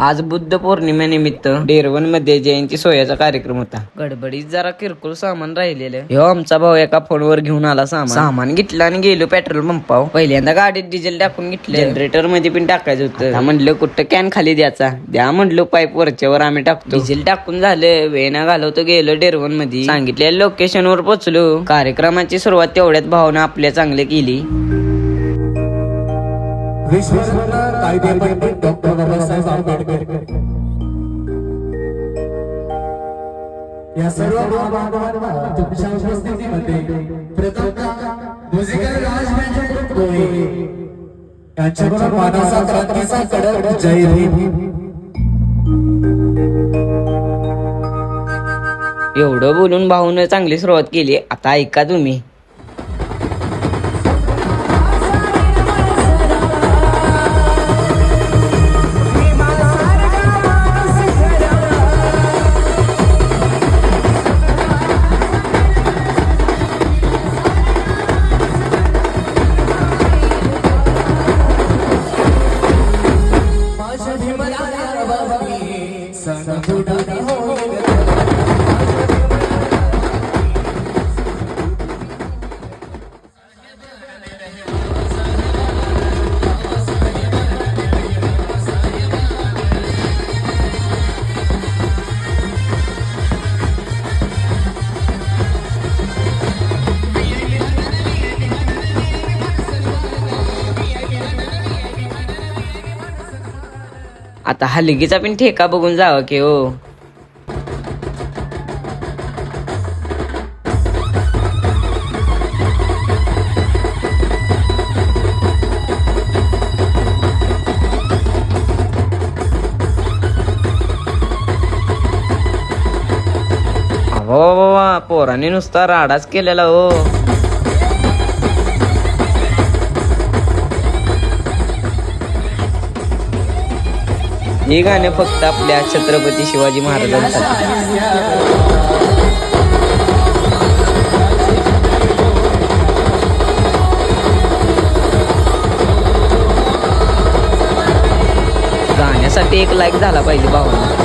आज बुद्ध पौर्णिमेनिमित्त डेरवन मध्ये जयंती सोहळ्याचा कार्यक्रम होता. गडबडीत जरा किरकोळ सामान राहिलेलं. ह्यो आमचा भाऊ एका फोनवर घेऊन आला सामान घेतलं आणि गेलो पेट्रोल पंपावर. पहिल्यांदा गाडीत डिझेल टाकून घेतलं. जनरेटर मध्ये पण टाकायचं होतं. म्हणलं कुठं कॅन खाली द्या म्हणलं पाईप वरच्यावर आम्ही टाकतो. डिझेल टाकून झालं. वेळ न घालवतो गेलो डेरवन मध्ये. सांगितलेल्या लोकेशन वर पोहोचलो. कार्यक्रमाची सुरुवात तेवढ्यात भावानं आपल्या चांगली केली. विश्वरत्न कायदेपंडित डॉक्टर बाबासाहेब आंबेडकर या सर्व बाबांना तुमच्या उपस्थितीमध्ये प्रथमतः म्युझिकल राजमंच कोळी यांच्याबरोबर मानाचा क्रांतीचा कडक जय भीम. एवढं बोलून भाऊनं चांगली सुरुवात केली. आता ऐका तुम्ही. आता हलगीचा पण ठेका बघून जावं की हो. बाबा पोराने नुसता राडाच केलेला हो. हे गाणं फक्त आपल्या छत्रपती शिवाजी महाराजांसाठी. गाण्यासाठी एक लाईक झाला पाहिजे भावांना.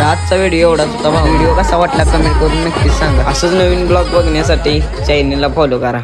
आजचा व्हिडिओ एवढाच होता. व्हिडिओ कसा वाटला कमेंट करून नक्कीच सांगा. असंच नवीन ब्लॉग बघण्यासाठी चॅनलला फॉलो करा.